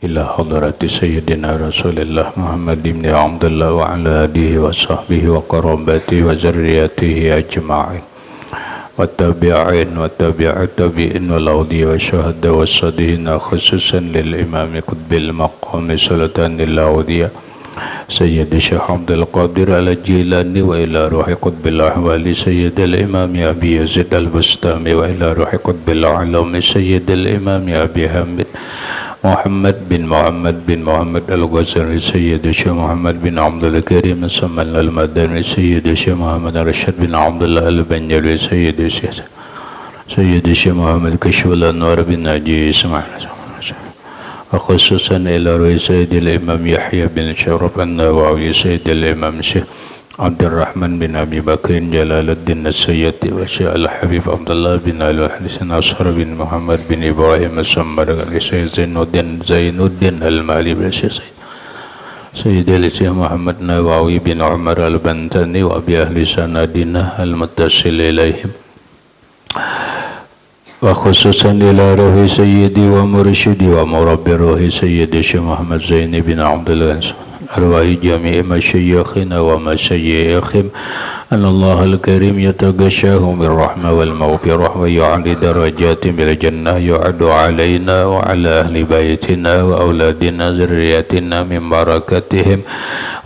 إلى حضرة سيدنا رسول الله محمد بن عبد الله وعلى آله وصحبه وقرابته وذريته أجمعين والتابعين وتابع التابعين والأولياء والشهداء والصالحين خصوصا للإمام قطب المقام سلطان الأولياء سيد الشيخ عبد القادر الجيلاني وإلى روح قطب الأحوال سيد الإمام أبي يزيد البستامي وإلى روح قطب الأعلام سيد الإمام أبي حامد محمد بن محمد الغزالي سيد الشيخ محمد بن عبد الكريم السمان المدني سيد الشيخ محمد رشاد بن عبد الله البنجلي سيد الشيخ محمد كشف الأنوار بن ناجي إسماعيل وخصوصا إلى روح سيد الإمام يحيى بن شرف النووي سيد الإمام الشيخ عبد الرحمن بن أبي بكر جلال الدين السيد والشيخ الحبيب عبد الله بن علي الحسن أصهر بن محمد بن إبراهيم السمرقلي سيد زين الدين المالي سيد الشيخ محمد نووي بن عمر البنتاني وأبي أهل سندنا المتصل إليهم وخصوصا إلى روح سيدي ومرشدي ومربي روح سيدي الشيخ محمد زين بن عبد الغني أرواح جميع مشايخنا ومشايخهم أن الله الكريم يتغشاهم بالرحمة والمغفرة ويعلي درجاتهم بالجنة يعد علينا وعلى أهل بيتنا وأولادنا ذرياتنا من بركاتهم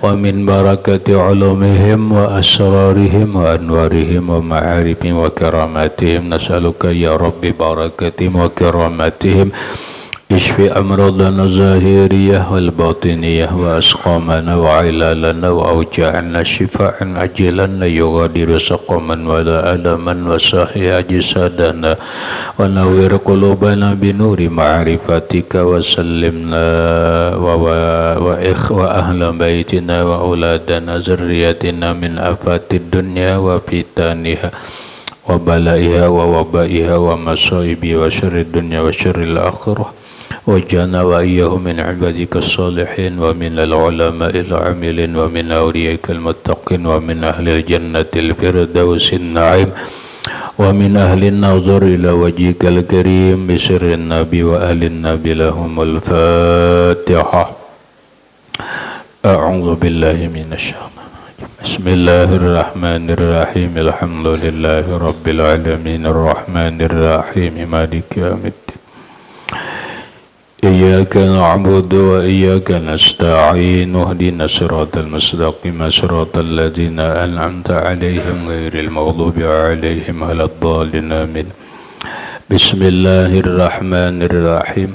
ومن بركة علومهم وأسرارهم وأنوارهم ومعارفهم وكراماتهم نسألك يا رب بركاتهم وكراماتهم اشف أمراضنا الظاهرية والباطنية وأسقامنا وعلالنا وأوجاعنا شفاء عاجلا يغادر سقما ولا ألما وصحي أجسادنا ونور قلوبنا بنور معرفتك وسلمنا وأهل بيتنا وأولادنا ذريتنا من آفات الدنيا وفتنها وبلائها ووبائها ومصائبها وشر الدنيا وشر الآخرة وجعلنا وإياهم من عبادك الصالحين ومن العلماء العاملين ومن أوليائك المتقين ومن أهل الجنة الفردوس النعيم ومن أهل النظر إلى وجهك الكريم بسر النبي وأهل النبي لهم الفاتحة. أعوذ بالله من الشيطان بسم الله الرحمن الرحيم الحمد لله رب العالمين الرحمن الرحيم مالك يوم الدين إياك نعبد وإياك نستعين اهدنا الصراط المستقيم صراط الذين أنعمت عليهم غير المغضوب عليهم ولا الضالين آمين. بسم الله الرحمن الرحيم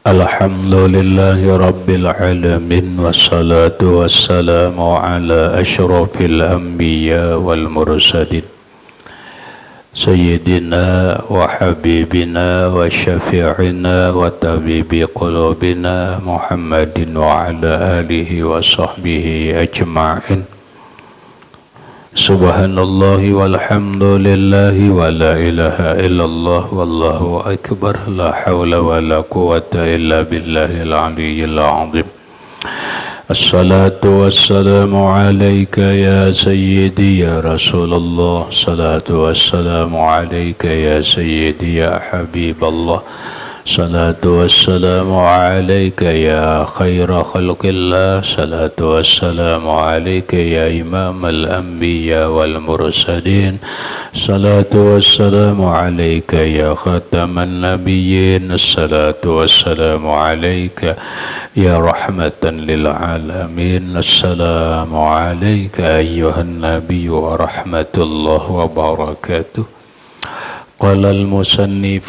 الحمد لله رب العالمين والصلاة والسلام على أشرف الأنبياء والمرسلين سيدنا وحبيبنا وشفيعنا وطبيب قلوبنا محمد وعلى آله وصحبه أجمعين. سبحان الله والحمد لله ولا إله إلا الله والله أكبر لا حول ولا قوة إلا بالله العلي العظيم. الصلاة والسلام عليك يا سيدي يا رسول الله الصلاة والسلام عليك يا سيدي يا حبيب الله الصلاة والسلام عليك يا خير خلق الله الصلاة والسلام عليك يا إمام الأنبياء والمرسلين الصلاة والسلام عليك يا خاتم النبيين الصلاة والسلام عليك يا رحمة للعالمين السلام عليك أيها النبي ورحمة الله وبركاته. قال المصنف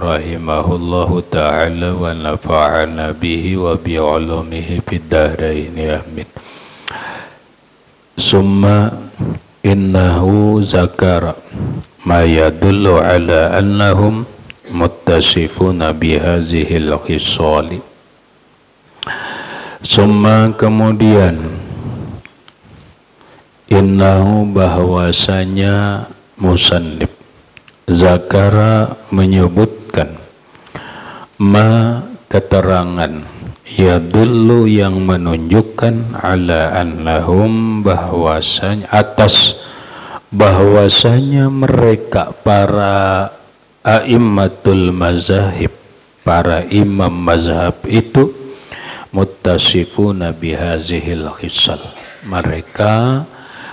رحمه الله تعالى ونفعنا به وبعلومه في الدارين آمين. ثم إنه ذكر ما يدل على أنهم متصفون بهذه الخصال. Summa kemudian innahu bahwasanya musannif zakara menyebutkan ma keterangan yadullu yang menunjukkan ala annahum bahwasanya atas bahwasanya mereka para a'immatul mazahib para imam mazhab itu muttasifuna bihazihil khisal. Mereka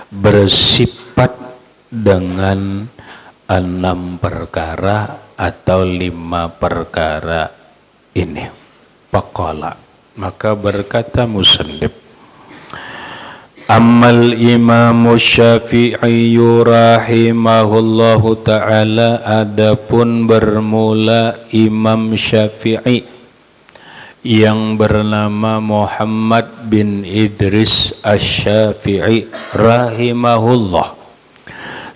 bersifat dengan 6 perkara atau 5 perkara ini. Faqala, maka berkata musannif, Ammal Imam Syafi'i rahimahullahu ta'ala, adapun bermula Imam Syafi'i yang bernama Muhammad bin Idris Asy-Syafi'i rahimahullah,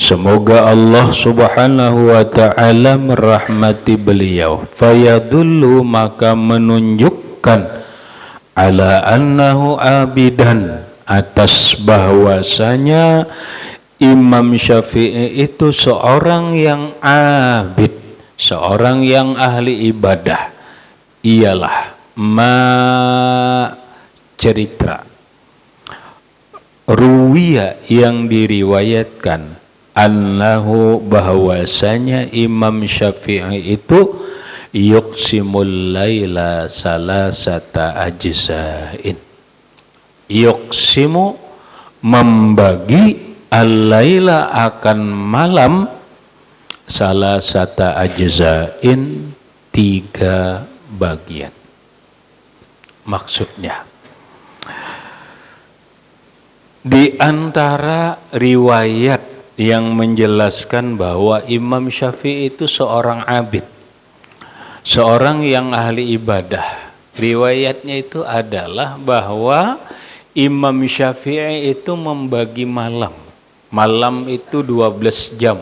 semoga Allah subhanahu wa ta'ala merahmati beliau. Fayadullu, maka menunjukkan, ala annahu abidan, atas bahwasanya Imam Syafi'i itu seorang yang abid, seorang yang ahli ibadah. Ialah cerita ruwiya yang diriwayatkan, annahu bahwasanya Imam Syafi'i itu yuqsimul laila salasata ajza'in. Yuqsimu, membagi, al-laila akan malam, salasata ajza'in, 3 bagian. Maksudnya, di antara riwayat yang menjelaskan bahwa Imam Syafi'i itu seorang abid, seorang yang ahli ibadah, riwayatnya itu adalah bahwa Imam Syafi'i itu membagi malam. Malam itu 12 jam,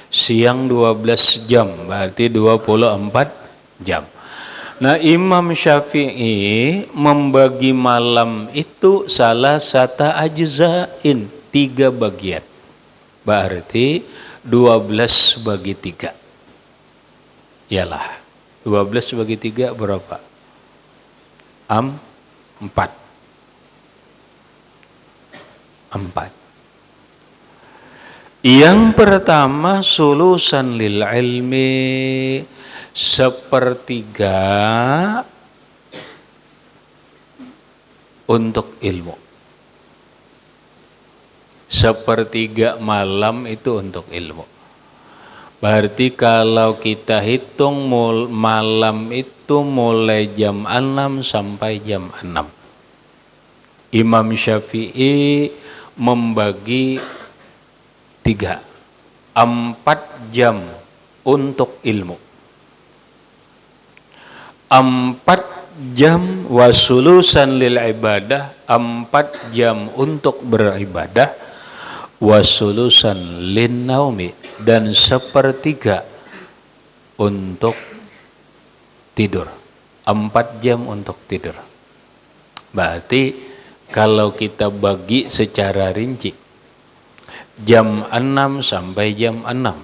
siang 12 jam, berarti 24 jam. Nah, Imam Syafi'i membagi malam itu salasata ajza'in, 3 bagian. Berarti 12 bagi 3. Yalah, 12 bagi 3 berapa? 4. Yang pertama, sulusan lil ilmi, 1/3 untuk ilmu. 1/3 malam itu untuk ilmu. Berarti kalau kita hitung malam itu mulai jam 6 sampai jam 6. Imam Syafi'i membagi 3, 4 jam untuk ilmu, 4 jam wasulusan lil ibadah, 4 jam untuk beribadah, wasulusan lin naumi, dan 1/3 untuk tidur, 4 jam untuk tidur. Berarti kalau kita bagi secara rinci, jam 6 sampai jam 6,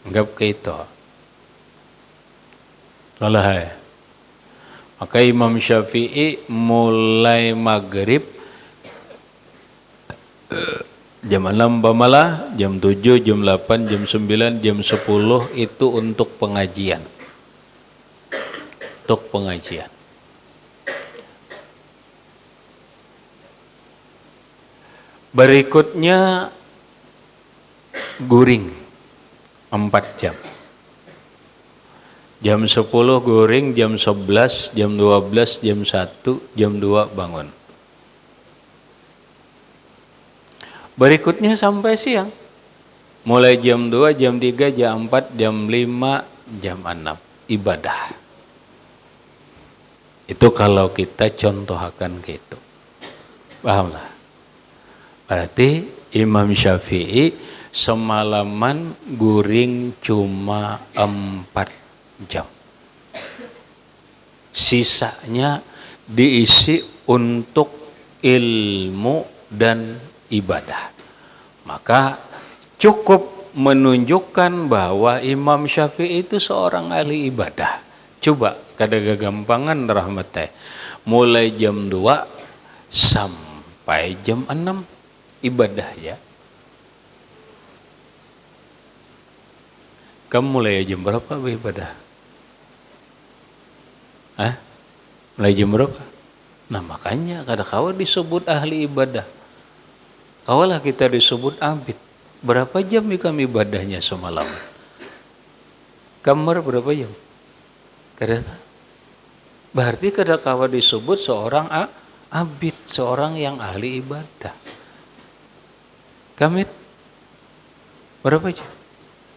anggap ke itu. Salah. Maka Imam Syafi'i mulai maghrib jam 6 pamalah, jam 7, jam 8, jam 9, jam 10 itu untuk pengajian. Untuk pengajian. Berikutnya guring 4 jam. Jam 10 guring, jam 11, jam 12, jam 1, jam 2 bangun. Berikutnya sampai siang. Mulai jam 2, jam 3, jam 4, jam 5, jam 6. Ibadah. Itu kalau kita contohkan gitu. Pahamlah? Berarti Imam Syafi'i semalaman guring cuma 4 jam. Sisanya diisi untuk ilmu dan ibadah. Maka cukup menunjukkan bahwa Imam Syafi'i itu seorang ahli ibadah. Coba kada gagampangan rahmatnya. Mulai jam 2 sampai jam 6 ibadah ya. Kamu mulai jam berapa beribadah? Mulai jam berapa? Nah makanya kadang-kadang disebut ahli ibadah. Kawalah kita disebut abid. Berapa jam kami ibadahnya semalam? Kamar berapa jam? Kadang-kadang. Berarti kadang-kadang disebut seorang abid, seorang yang ahli ibadah. Kamit berapa jam?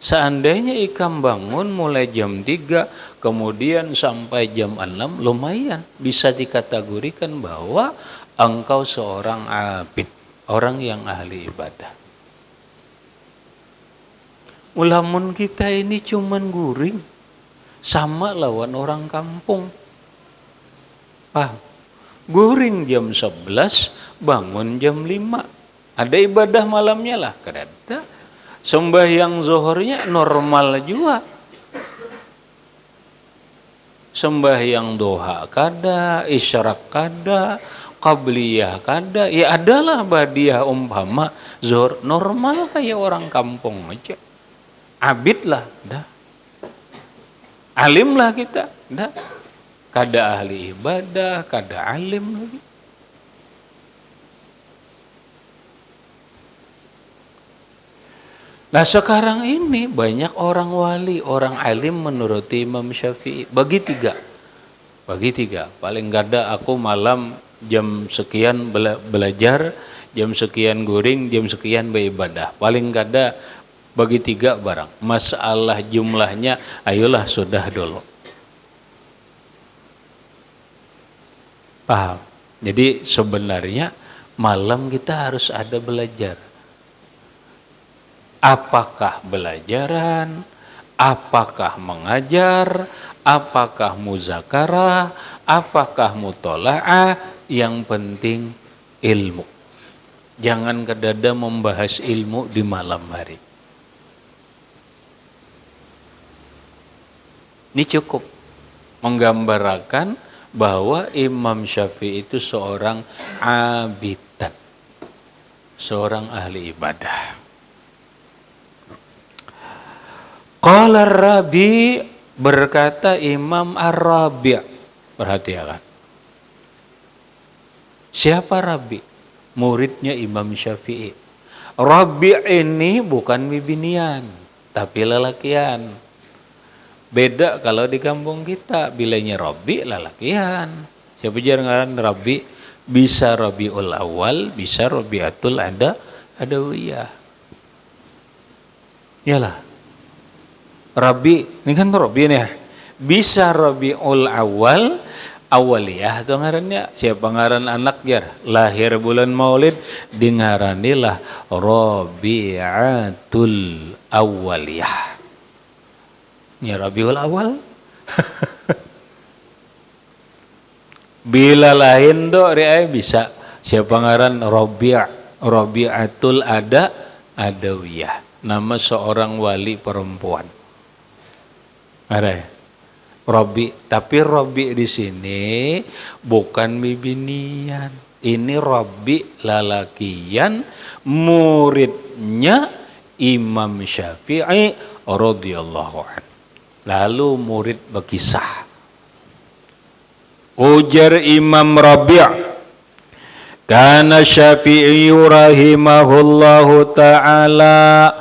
Seandainya ikam bangun mulai jam 3, kemudian sampai jam 6, lumayan. Bisa dikategorikan bahwa engkau seorang abid, orang yang ahli ibadah. Ulamun kita ini cuman guring, sama lawan orang kampung. Paham? Guring jam 11, bangun jam 5. Ada ibadah malamnya lah, kada. Sembahyang zuhurnya normal juga. Sembahyang duha kada, isyarak kada, qabliyah kada. Ya adalah badiah umpama zuhur normal kayak orang kampung aja. Abid lah, dah. Alim lah kita, dah. Kada ahli ibadah, kada alim lagi. Nah sekarang ini banyak orang wali, orang alim menurut Imam Syafi'i. Bagi tiga. Paling gak ada aku malam jam sekian belajar, jam sekian guring, jam sekian beribadah. Paling gak ada bagi tiga barang. Masalah jumlahnya, ayolah sudah dulu. Paham? Jadi sebenarnya malam kita harus ada belajar. Apakah belajaran, apakah mengajar, apakah muzakarah, apakah mutola'ah, yang penting ilmu. Jangan kedada membahas ilmu di malam hari. Ini cukup menggambarkan bahwa Imam Syafi'i itu seorang abidan, seorang ahli ibadah. Qala Rabi, berkata Imam Ar-Rabi'. Perhatikan. Siapa Rabi? Muridnya Imam Syafi'i. Rabi' ini bukan bibinian, tapi lelakian. Beda kalau di kampung kita, bilanya Rabi' lelakian. Siapa jarang Rabi'? Bisa Rabiul Awal, bisa Rabiatul Adawiyah. Yalah. Rabi, ini kan Rabi nih. Bisa Rabiul Awal, awaliyah itu ngarannya. Siapa ngaran anak jar? Lahir bulan Maulid, dingaranilah Rabiatul Awaliyah. Ya Rabiul Awal. Bila lain do riay bisa. Siapa ngaran Rabiatul Adawiyah. Nama seorang wali perempuan. Ada ya? Robi, tapi Robi di sini bukan bibinian. Ini Robi lalakian, muridnya Imam Syafi'i radhiyallahu anhu. Lalu murid berkisah. Ujar Imam Rabi', kana Syafi'i rahimahullahu ta'ala,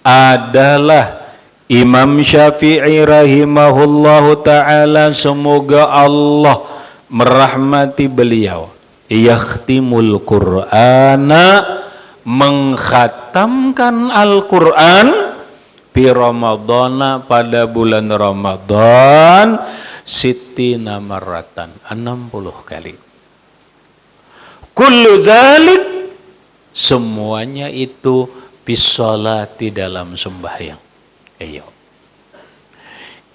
adalah Imam Syafi'i rahimahullahu ta'ala, semoga Allah merahmati beliau, yakhtimul Qur'ana, mengkhatamkan Al-Quran, fi Ramadana, pada bulan Ramadan, sittina marratan, 60 kali. Kullu zalik, semuanya itu bisolati, dalam sembahyang. Ayo.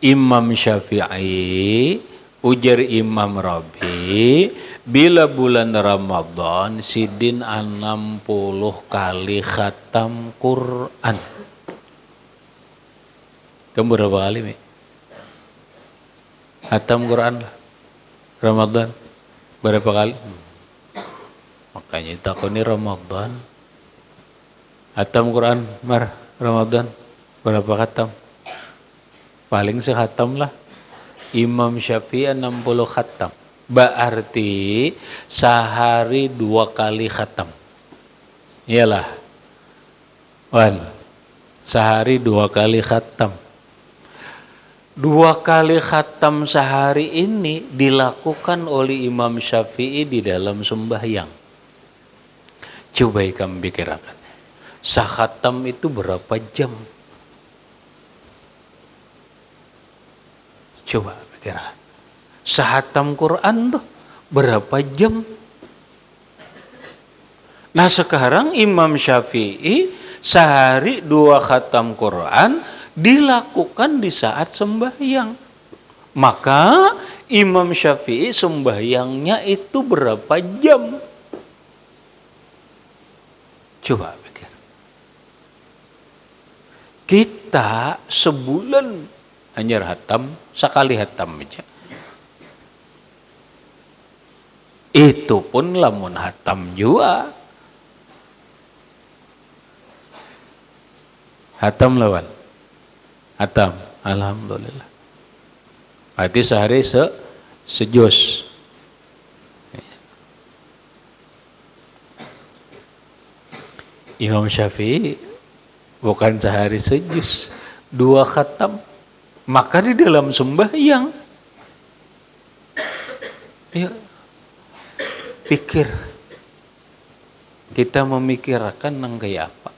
Imam Syafi'i, ujar Imam Rabi', bila bulan Ramadan sidin 60 kali khatam Quran. Kamu berapa kali, Mi? Khatam Quran lah. Ramadan berapa kali? Makanya takoni Ramadan. Khatam Quran Ramadan berapa khatam? Paling sekhatam lah. Imam Syafi'i 60 khatam. Berarti sehari 2 kali khatam. Iyalah. Wan. Sehari 2 kali khatam. 2 kali khatam sehari ini dilakukan oleh Imam Syafi'i di dalam sembahyang. Coba kamu pikirkan. Sakhatam itu berapa jam? Coba pikirkan. Sahatam Quran tuh berapa jam? Nah sekarang Imam Syafi'i sehari 2 khatam Quran dilakukan di saat sembahyang. Maka Imam Syafi'i sembahyangnya itu berapa jam? Coba pikir. Kita sebulan hanya hatam, sekali hatam aja. Itu pun lamun hatam juga. Hatam lawan. Hatam, alhamdulillah. Berarti sehari sejus. Imam Syafi'i bukan sehari sejus, 2 khatam. Maka di dalam sembahyang, ya, pikir. Kita memikirkan nang kayak apa.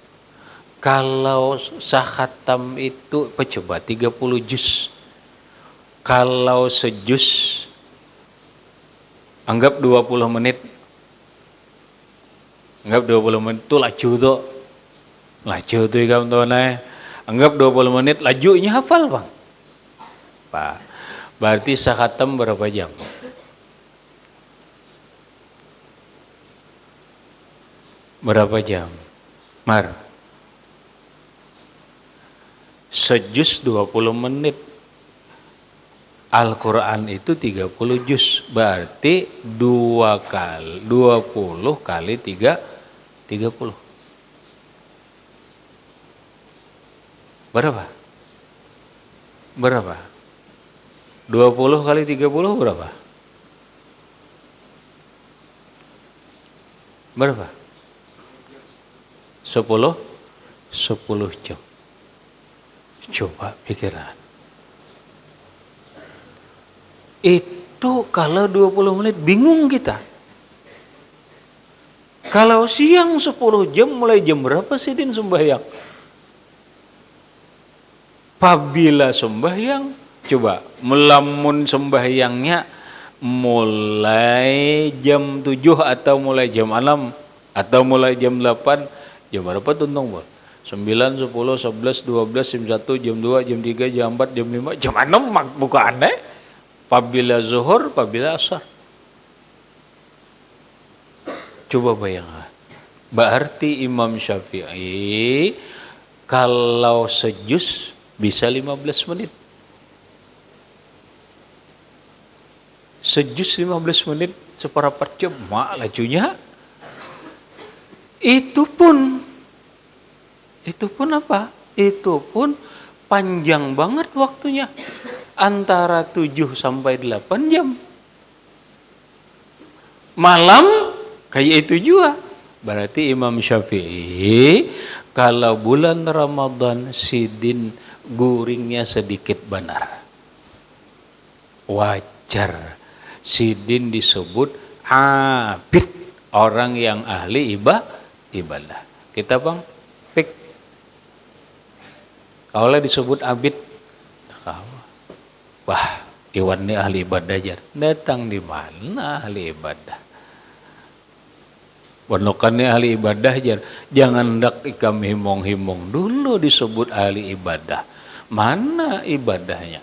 Kalau sakhatam itu coba 30 juz. Kalau sejuz anggap 20 menit. Anggap 20 menit itu laju tuh. Laju tuh kamu tahu nah. Anggap 20 menit lajunya hafal, Bang. Pak. Berarti sakhatam berapa jam? Berapa jam? Mar. Sejuz 20 menit. Al-Quran itu 30 juz. Berarti 2 kali 20 kali 30. Berapa? Berapa? 20 kali 30 berapa? Berapa? 10 jam. Coba pikiran. Itu kalau 20 menit bingung kita. Kalau siang 10 jam mulai jam berapa sih din sembahyang? Apabila sembahyang, coba melamun sembahyangnya mulai jam 7 atau mulai jam 6 atau mulai jam 8, jam berapa tuntung, Bos? 9, 10, 11, 12, jam 1, jam 2, jam 3, jam 4, jam 5, jam 6 bukan aneh. Apabila zuhur, apabila asar. Coba bayangkan. Berarti Imam Syafi'i kalau sejuz bisa 15 menit. Sejuz 15 menit, seperempat jam. Mak lajunya. Itu pun apa? Itu pun panjang banget waktunya. Antara 7 sampai 8 jam. Malam kayak itu juga. Berarti Imam Syafi'i kalau bulan Ramadan sidin guringnya sedikit benar. Wajar. Sidin disebut abid. Orang yang ahli ibadah. Kita Bang, pik. Kalau disebut abid, wah, Iwan ini ahli ibadah jar. Datang di mana ahli ibadah? Penokan ini ahli ibadah jar. Jangan hendak ikam himong-himong dulu disebut ahli ibadah. Mana ibadahnya?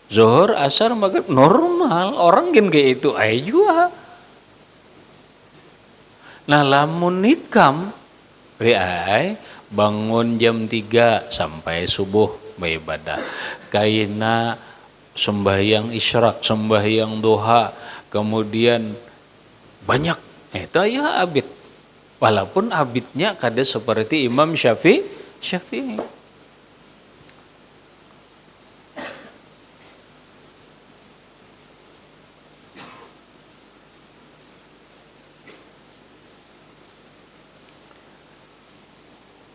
Zuhur, asar, maghrib normal. Orang kan kayak itu aja juga. Nah, lamun nikam riai bangun jam 3 sampai subuh beribadah. Kaina sembahyang isyraq, sembahyang duha, kemudian banyak. Itu ya abid. Walaupun abidnya kada seperti Imam Syafi'i.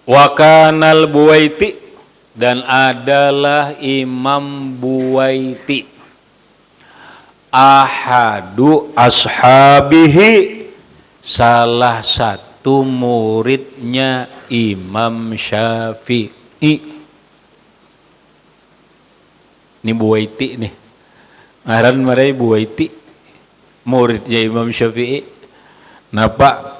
Wa kanal Buwaiti, dan adalah Imam Buwaiti ahadu ashabihi, salah satu muridnya Imam Syafi'i. Ini Buwaiti nih, ngaran marai Buwaiti, muridnya Imam Syafi'i. Napa?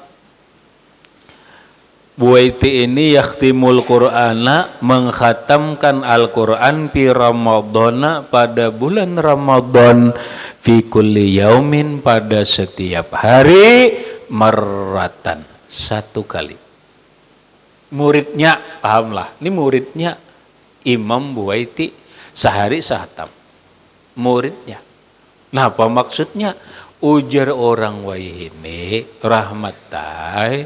Buwaiti ini yakhtimul Qur'ana, mengkhatamkan Al-Quran fi Ramadhana, pada bulan Ramadan, fi kulli yaumin, pada setiap hari, marratan, satu kali. Muridnya, pahamlah, ini muridnya Imam Buwaiti, sehari sahatam. Muridnya. Nah, apa maksudnya? Ujar orang wayini rahmatai,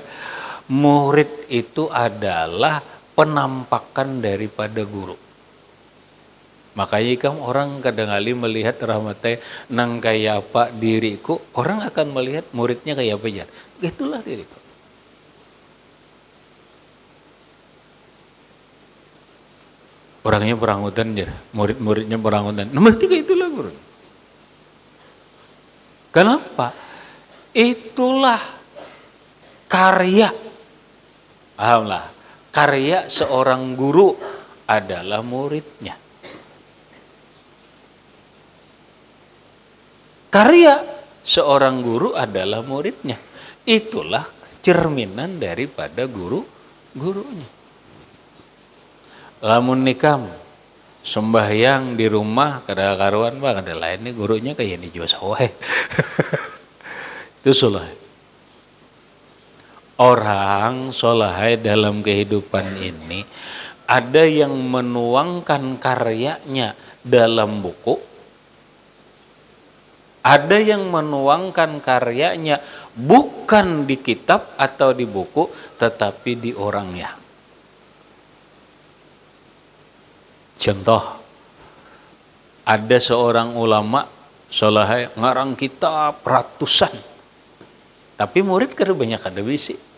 murid itu adalah penampakan daripada guru. Makanya kan orang kadang-kali melihat rahmatai nang kayak apa diriku, orang akan melihat muridnya kayak apa ya. Itulah diriku. Orangnya perangutan ya, murid-muridnya perangutan. Nomor 3 itulah guru. Kenapa? Itulah karya. Pahamlah, karya seorang guru adalah muridnya. Karya seorang guru adalah muridnya. Itulah cerminan daripada gurunya. Lamun nikam sembahyang di rumah kada karuan bang, ada lain nih gurunya kayak dijual sawah. Itu salah. Orang solahai dalam kehidupan ini ada yang menuangkan karyanya dalam buku, ada yang menuangkan karyanya bukan di kitab atau di buku, tetapi di orangnya. Contoh, ada seorang ulama solahai ngarang kitab ratusan, tapi murid kada banyak, kada bisi.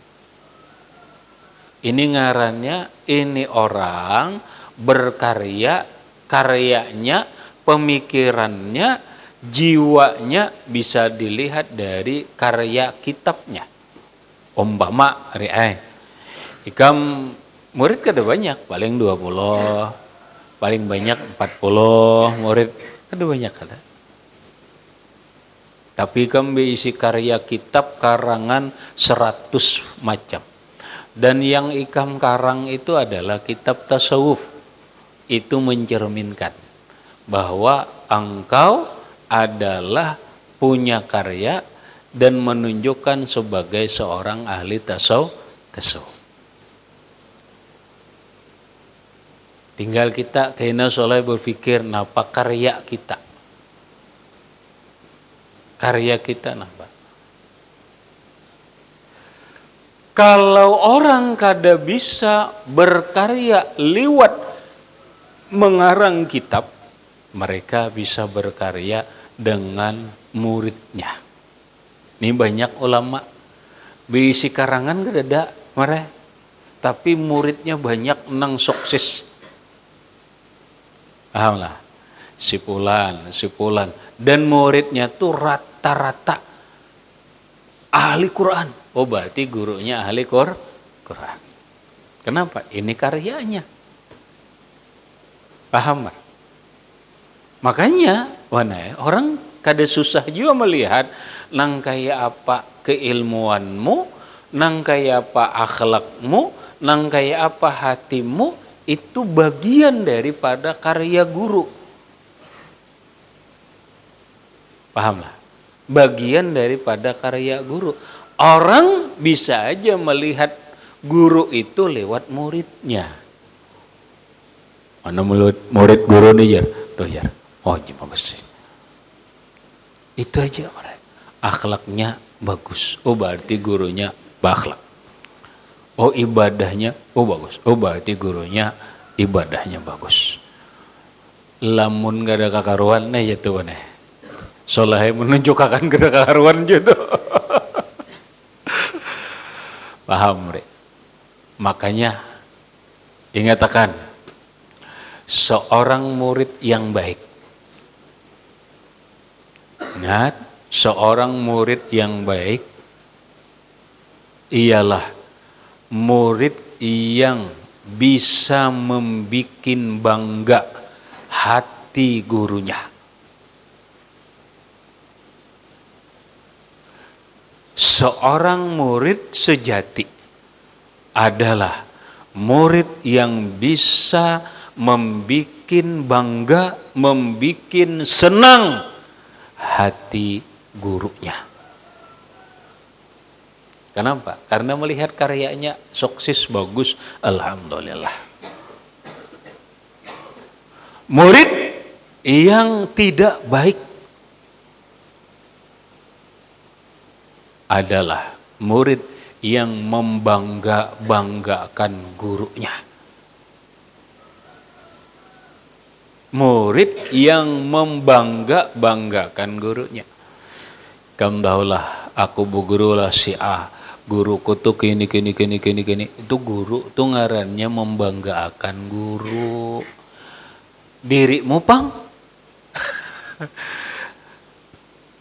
Ini ngarannya, ini orang berkarya, karyanya, pemikirannya, jiwanya bisa dilihat dari karya kitabnya. Umpama ikam murid kada banyak, paling 20, paling banyak 40 murid, kada banyak kada. Tapi ikam isi karya kitab karangan 100 macam. Dan yang ikam karang itu adalah kitab tasawuf. Itu mencerminkan bahwa engkau adalah punya karya dan menunjukkan sebagai seorang ahli tasawuf. Tinggal kita kena soleh berpikir napa karya kita. Karya kita napa? Kalau orang kada bisa berkarya lewat mengarang kitab, mereka bisa berkarya dengan muridnya. Ini banyak ulama bisi karangan kada ada mereka, tapi muridnya banyak nang sukses. Pahamlah, sipulan, dan muridnya tuh rata-rata ahli Quran. Oh, berarti gurunya ahli Quran. Kenapa? Ini karyanya. Paham? Makanya, orang kada susah juga melihat nang kayak apa keilmuanmu, nang kayak apa akhlakmu, nang kayak apa hatimu, itu bagian daripada karya guru. Pahamlah? Bagian daripada karya guru. Orang bisa aja melihat guru itu lewat muridnya. Mana murid guru nih ya? Tuh ya. Oh, bagus. Itu aja mereka. Akhlaknya bagus. Oh, berarti gurunya berakhlak. Oh, ibadahnya bagus. Oh, berarti gurunya ibadahnya bagus. Lamun gak ada kakaruan nih ya tuh nih. Soleh menunjukkan gak ada kakaruan gitu. Paham, Re? Makanya Ingat akan seorang murid yang baik. Ingat, seorang murid yang baik ialah murid yang bisa membikin bangga hati gurunya. Seorang murid sejati adalah murid yang bisa membikin bangga, membikin senang hati gurunya. Kenapa? Karena melihat karyanya sukses bagus, alhamdulillah. Murid yang tidak baik adalah murid yang membanggakan gurunya. Murid yang membanggakan gurunya. Kamu tahulah, aku bu guru lah si A. Guruku tuh kini. Itu guru tuh ngarannya membanggakan guru. Dirimu pang?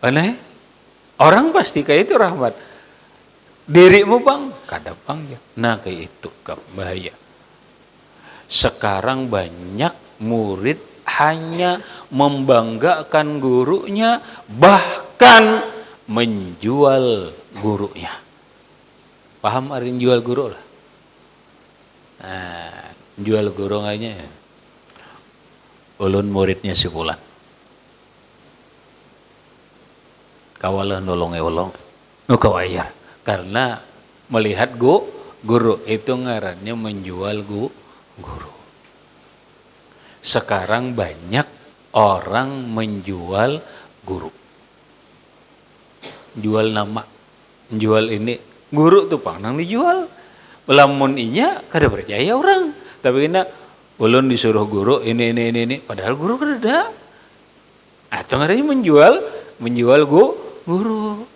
Aneh? Orang pasti kayak itu rahmat. Dirimu pang? Kada pang ya. Nah kayak itu bahaya. Sekarang banyak murid hanya membanggakan gurunya, bahkan menjual gurunya. Paham arti jual guru lah? Nah, jual guru kayaknya ulun muridnya si Fulan. Kawalah nolonge ulong. Nu kawajar. Karena melihat guru itu ngarannya menjual guru. Sekarang banyak orang menjual guru. Jual nama, jual ini. Guru tuh pang nang dijual. Lamun inya kada percaya orang. Tapi kena ulun disuruh guru ini. Padahal guru kada. Atau ngarannya menjual guru.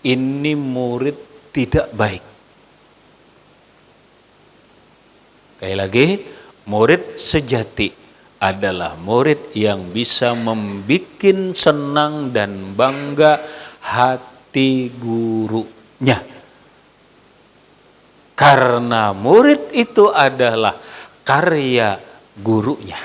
Ini murid tidak baik. Sekali lagi, murid sejati adalah murid yang bisa membikin senang dan bangga hati gurunya. Karena murid itu adalah karya gurunya.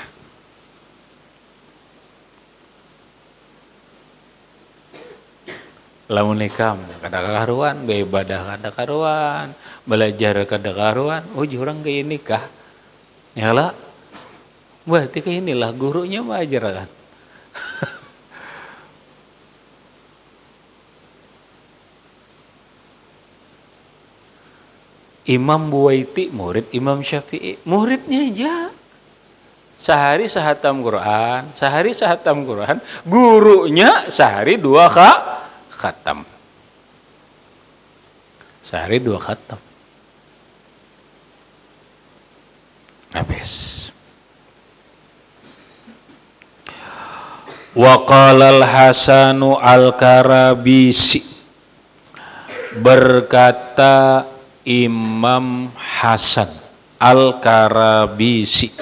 Lamun nikam kada karuan, beibadah kada karuan, belajar kada karuan, urang kayak nikah. Yalah. Berarti kayak inilah gurunya mengajarkan. Imam Buwaiti murid Imam Syafi'i, muridnya aja. Sehari sahatam Quran, gurunya sehari 2 khatam. Sehari 2 khatam. Habis. Wa qala al-Hasanu al-Karabisi, berkata Imam Hasan al-Karabisi,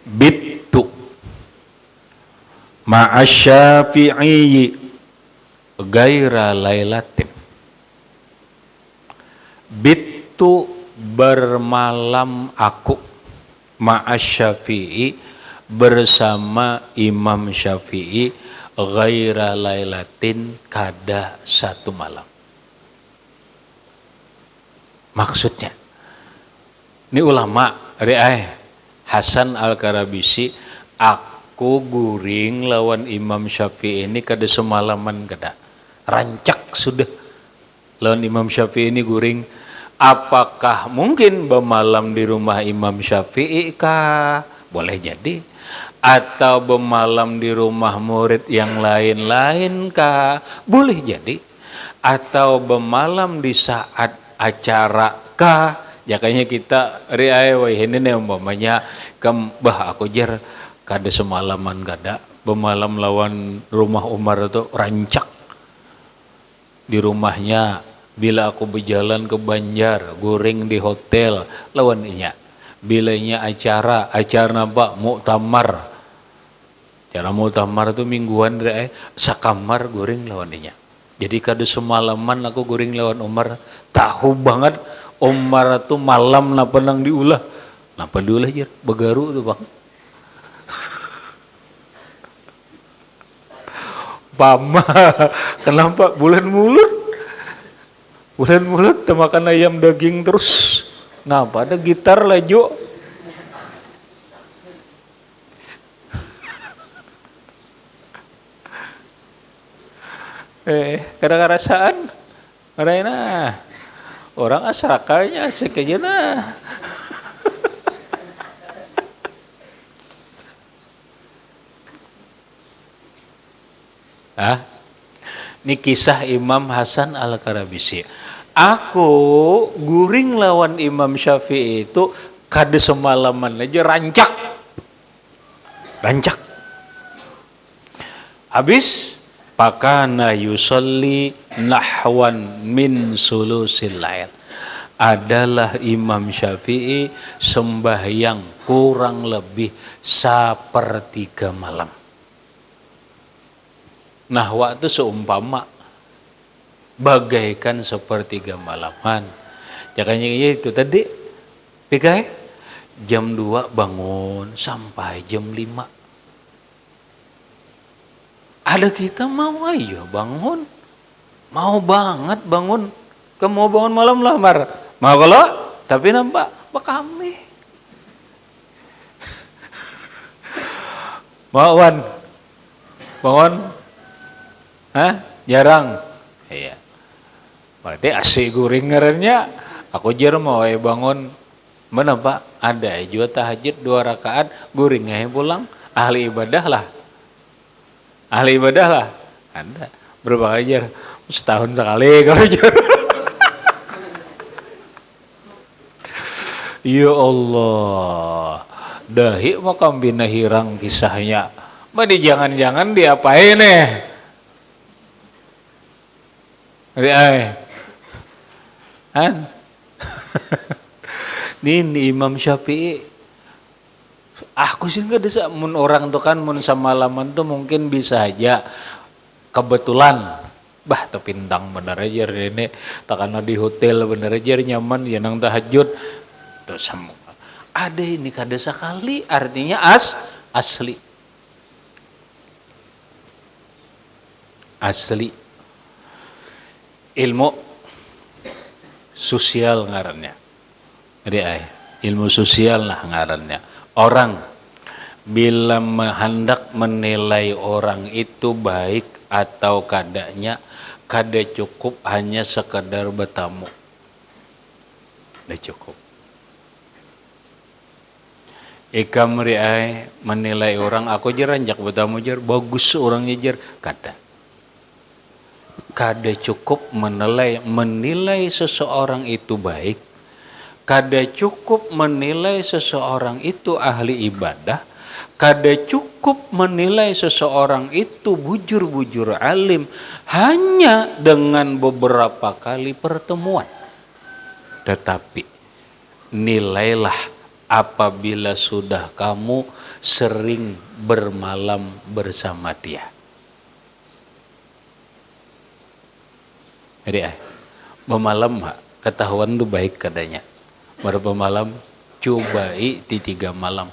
bittu ma'asyafi'i gaira lailatin. Bittu bermalam aku ma'asyafi'i bersama Imam Syafi'i ghaira lailatin kada 1 malam. Maksudnya ini ulama Hasan al-Karabisi, aku guring lawan Imam Syafi'i ini kada semalaman kada. Rancak sudah lawan Imam Syafi'i ini guring. Apakah mungkin bermalam di rumah Imam Syafi'i kah? Boleh jadi. Atau bermalam di rumah murid yang lain-lain kah? Boleh jadi. Atau bermalam di saat acara kah? Jakanya kita ini nih umpamanya kembah aku jar kada semalaman kada bermalam lawan rumah Umar itu rancak. di rumahnya, bila aku berjalan ke Banjar, goreng di hotel, lawan inya. Bila inya acara apa? Muktamar. Acara muktamar itu mingguan sakamar goreng lawan inya. Jadi kada semalaman aku goreng lawan Umar, tahu banget Umar tuh malam napa nang diulah. Napa diulah jer? Begaru tuh bang. Pama, kenapa bulan mulut? Bulan mulut makan ayam daging terus. Ngapa ada gitar laju? Kadang-kadang rasaan, karena orang asrakanya asik aja nah. Ini kisah Imam Hasan Al-Karabisi. Aku guring lawan Imam Syafi'i itu kada semalaman aja rancak. Habis pakana yusolli nahwan min sulusil lail. Adalah Imam Syafi'i sembahyang kurang lebih 1/3 malam. Nah, waktu seumpama bagaikan 1/3 malaman. Jakanya itu tadi, pikai jam 2 bangun sampai jam 5. Ada kita mau ayo bangun, mau banget bangun, kamu mau bangun malam lamar, mau kalau tapi nampak kami. Mau bangun. Jarang. Iya. Berarti asik guring ngarannya. Aku jar mau bangun. Mana Pak? Ada juga tahajud 2 rakaat, guring pulang. Ahli ibadah lah. Ada. Berapa kali jar? Setahun sekali kalau jar. Ya Allah. Dahi makam bina hirang kisahnya. Madi jangan-jangan diapain Ini Imam Syafi'i. Aku sih nggak bisa. Mun orang tuh kan mun semalaman tuh mungkin bisa aja kebetulan. Bah tepintang bener aja ini. Takana di hotel bener aja nyaman ya nang tahajud. Tuh semua. Ada ini kada sekali artinya asli. Ilmu sosial ngarannya. Jadi ilmu sosial lah ngarannya. Orang bila hendak menilai orang itu baik atau kadanya, kada cukup hanya sekedar bertamu. Tidak cukup. Ikam menilai orang, aku jeranjak bertamu jar, bagus orangnya jar, kada cukup menilai seseorang itu baik, kada cukup menilai seseorang itu ahli ibadah, kada cukup menilai seseorang itu bujur-bujur alim hanya dengan beberapa kali pertemuan. Tetapi nilailah apabila sudah kamu sering bermalam bersama dia. Jadi bermalam ketahuan tuh baik katanya. Berapa malam? Cobai di 3 malam.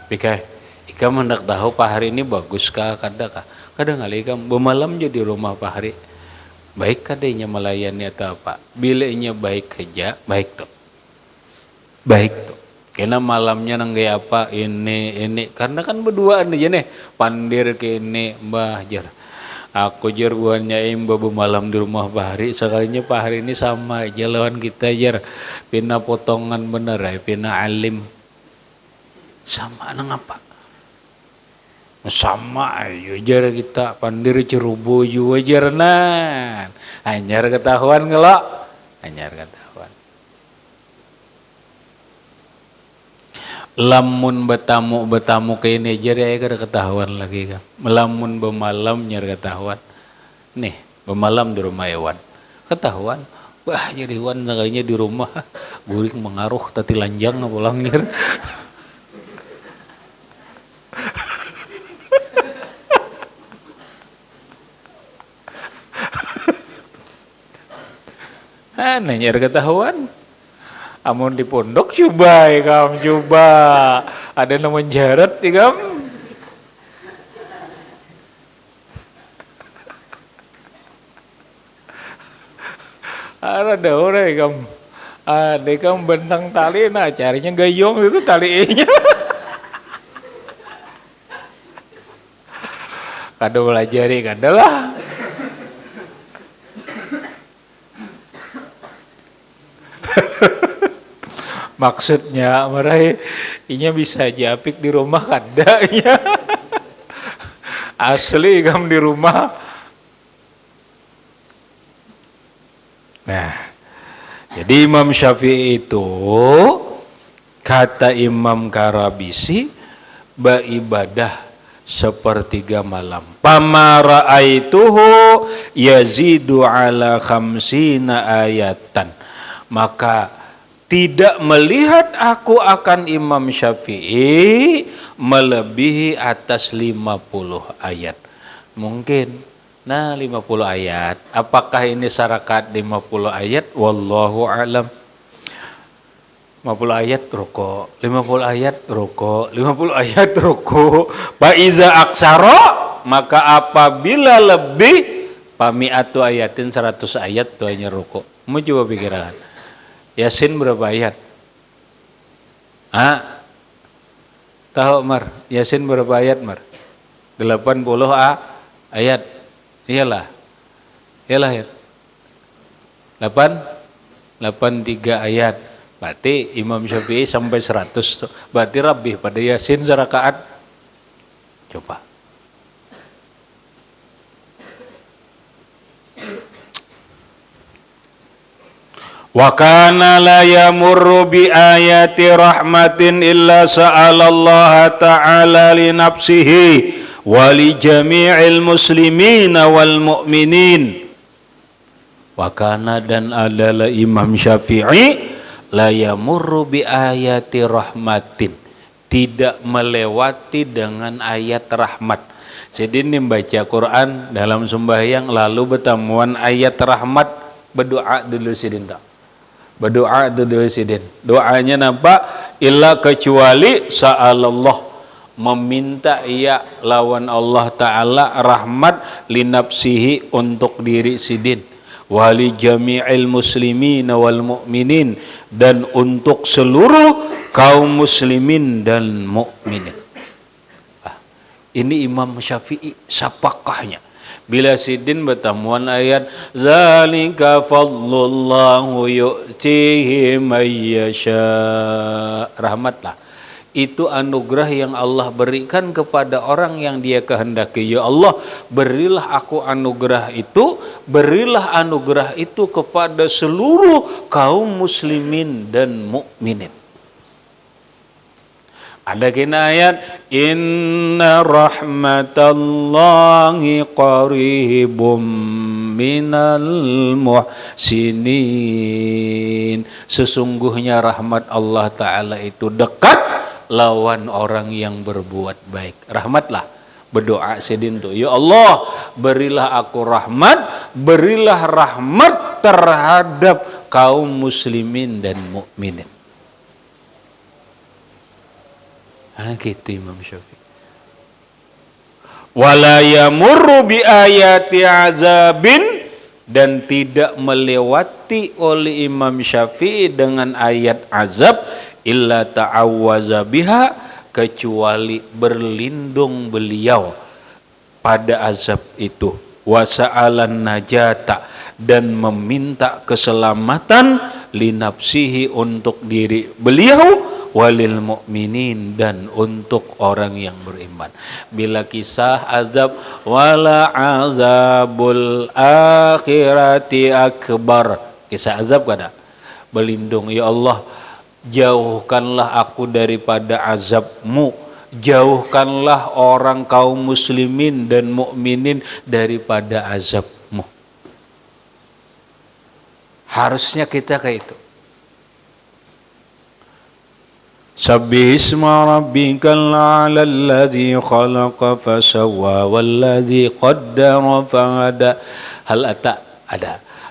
Pikai, ikam hendak tahu Pak hari ini bagus kah? Kadang kali ikam bermalam jadi rumah Pak hari. Baik kadanya melayani atau apa? Bilanya baik aja, baik tuh. Karena malamnya nanggai apa ini. Karena kan berduaan aja nih. Pandir kene mbah jar. Aku jar buahnya babu malam di rumah Pak Hari. Sekalinya Pak Hari ini sama aja lawan kita jar. Pina potongan bener pina alim. Sama nang apa? Sama ayo jar kita pandir cerubu juga jar nan. Anyar ketahuan ngelak. Lamun betamu ke ini jar ya kada ketahuan lagi kan. Melamun bemalam nyar ketahuan. nih bermalam di rumah hewan, ketahuan, wah jadi hewan kayaknya di rumah guring mengaruh tati lanjang pulangnya. Nanyar ketahuan, amun di pondok coba ya kam, coba ada nama jaret ya kam. Ada orang kam, ada kam bentang tali, nah carinya gayung itu talinya. Kada belajari kada lah. Maksudnya merai inya bisa japik di rumah kada ya. Asli kam di rumah. Nah, jadi Imam Syafi'i itu kata Imam Karabisi beribadah sepertiga malam. Pamara'aituhu yazidu ala khamsina ayatan. Maka tidak melihat aku akan Imam Syafi'i melebihi atas 50 ayat. Mungkin, nah 50 ayat. Apakah ini syarakat 50 ayat? Wallahu a'lam. 50 ayat rukuk, 50 ayat rukuk, 50 ayat rukuk. Ba'iza aksara, maka apabila lebih, pami'atu ayatin 100 ayat tuh hanya rukuk. Mau coba pikiran. Yasin berapa ayat? Tahu Mar? Yasin berapa ayat Mar? 80 ayat. Iyalah. Iyalah ya. 83 ayat. Berarti Imam Syafi'i sampai 100. Berarti rabih pada Yasin serakaat. Coba. Wa kana la yamurru bi ayati rahmatin illa sa'alallaha ta'ala li nafsihi wa li jami'il muslimina wal mu'minin. Wa kana dan adalah Imam Syafi'i la yamurru bi ayati rahmatin, tidak melewati dengan ayat rahmat. Jadi ini baca Quran dalam sembahyang lalu bertemuan ayat rahmat, berdoa dulu sidin tak. Berdoa dulu sidin. Doanya nampak illa kecuali sa'alallah, meminta ia lawan Allah Ta'ala rahmat linapsihi untuk diri sidin, wali jami'il muslimin wal mu'minin, dan untuk seluruh kaum muslimin dan mukminin. Ini Imam Syafi'i sapakahnya. Bila sidin bertemuan ayat zalika fadlullahu yu'tihi may yasha, rahmatlah, itu anugerah yang Allah berikan kepada orang yang Dia kehendaki. Ya Allah, berilah aku anugerah itu, berilah anugerah itu kepada seluruh kaum muslimin dan mukminin. Ada kena ayat inna rahmatallahi qaribum minal muhsinin, sesungguhnya rahmat Allah Ta'ala itu dekat lawan orang yang berbuat baik. Rahmatlah, berdoa sidin tuh, ya Allah berilah aku rahmat, berilah rahmat terhadap kaum muslimin dan mukminin. Gitu Imam Syafi'i. Wala yamurru bi ayati azabin, dan tidak melewati oleh Imam Syafi'i dengan ayat azab illa ta'awwaza biha, kecuali berlindung beliau pada azab itu, wa sa'alan najata, dan meminta keselamatan linafsihi untuk diri beliau, walil mu'minin, dan untuk orang yang beriman. Bila kisah azab, wala azabul akhirati akbar, kisah azab kada berlindung, ya Allah jauhkanlah aku daripada azabmu, jauhkanlah orang kaum muslimin dan mukminin daripada azabmu. Harusnya kita kayak itu. Sabbihisma rabbikal a'la alladzi khalaqa fasawwa walladzi qaddara fahada.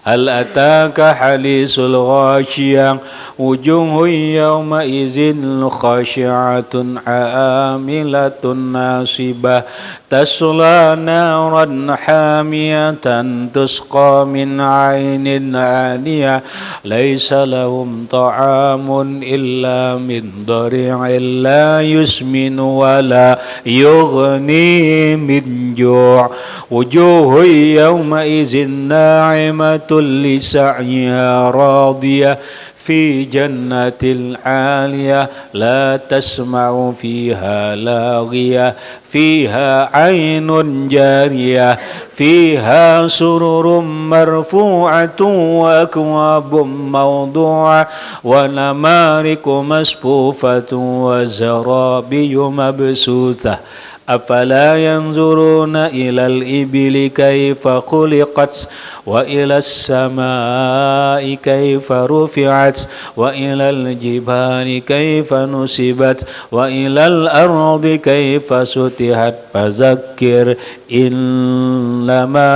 Hal ataka hadisul ghasyiyah wujuhun yawma idzin khashi'atun 'amilatun nasibah tasla naran hamiyatan tusqa min 'ainin 'aniyah laisa lahum ta'amun illa min dhari'in la yusminu wa la yughni min ju' wujuhun yawma idzin na'imatun li sa'yiha radiyah في جنة عالية لا تسمع فيها لاغية فيها عين جارية فيها سرر مرفوعة وأكواب موضوعة ونمارق مصفوفة وزرابي مبثوثة أفلا ينظرون إلى الإبل كيف خلقت وإلى السماء كيف رفعت وإلى الجبال كيف نصبت وإلى الأرض كيف سطحت فذكر إنما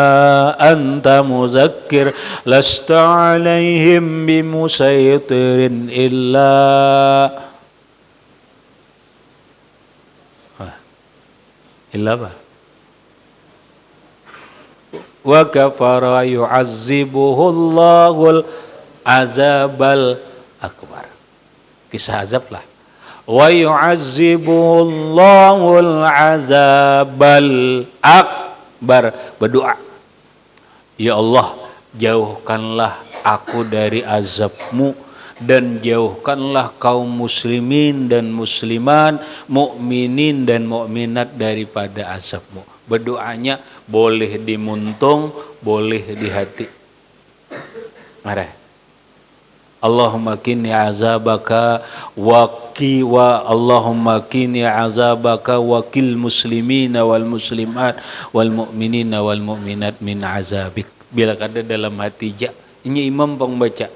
أنت مذكر لست عليهم بمسيطر إلا apa? Wa kafara yu'azzibuhullahul azabal akbar. Kisah azab lah. Wa yu'azzibuhullahul azabal akbar. Berdoa, ya Allah, jauhkanlah aku dari azabmu dan jauhkanlah kaum muslimin dan muslimat, mukminin dan mukminat daripada azabmu. Berdoanya boleh di muntung, boleh di hati. Mari. Allahumma qini azabaka Allahumma qini azabaka wakil muslimina wal muslimat wal mu'minina wal mu'minat min azabik. Bila ada dalam hati ini imam pembaca.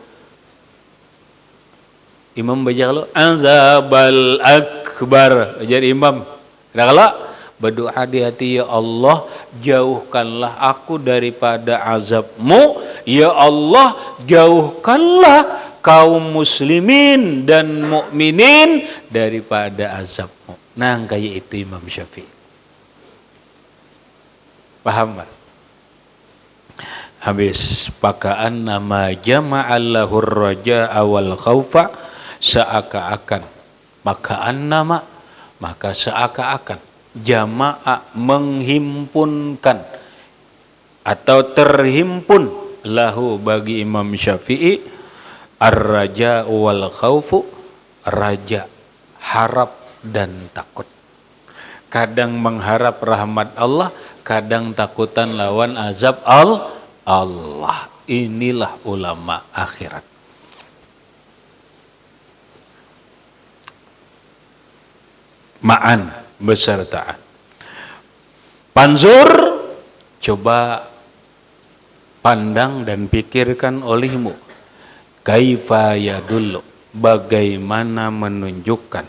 Imam baca kalau azabal akbar, jadi imam. Nah, kalau berdoa di hati, ya Allah, jauhkanlah aku daripada azabmu. Ya Allah, jauhkanlah kaum muslimin dan mukminin daripada azabmu. Nah, kayak itu Imam Syafi'i. Paham, Pak? Habis pakaan nama jama'allahur raja'a wal khaufa, seakan-akan maka seakan-akan jamaah menghimpunkan atau terhimpun lahu bagi Imam Syafi'i ar-raja wal khaufu, raja, harap dan takut. Kadang mengharap rahmat Allah, kadang takutan lawan azab Allah. Inilah ulama akhirat. Ma'an besertaan. Panzur, coba pandang dan pikirkan olehmu. Kaifa yadullu, bagaimana menunjukkan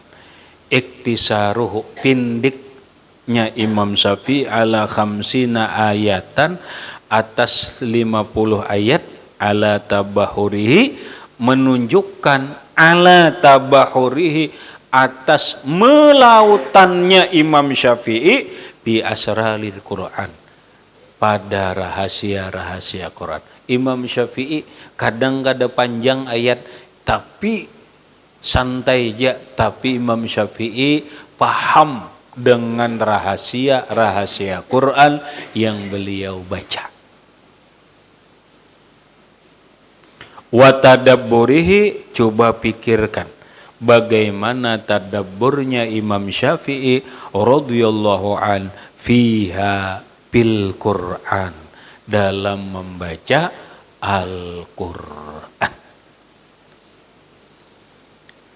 iktisaruhu, pindiknya Imam Syafi'i ala khamsina ayatan, atas 50 ayat, ala tabahurihi, menunjukkan ala tabahurihi, atas melautannya Imam Syafi'i bi asraril Quran, pada rahasia-rahasia Quran. Imam Syafi'i kadang kada panjang ayat tapi santai aja, tapi Imam Syafi'i paham dengan rahasia-rahasia Quran yang beliau baca. Wa tadabburihi, coba pikirkan bagaimana tadabburnya Imam Syafi'i radhiyallahu an fiha bil Quran, dalam membaca Al-Quran.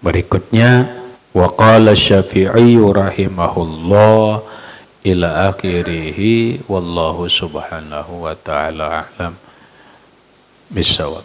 Berikutnya wa qala Syafi'i rahimahullah ila akhirih wallahu subhanahu wa ta'ala a'lam bisawab.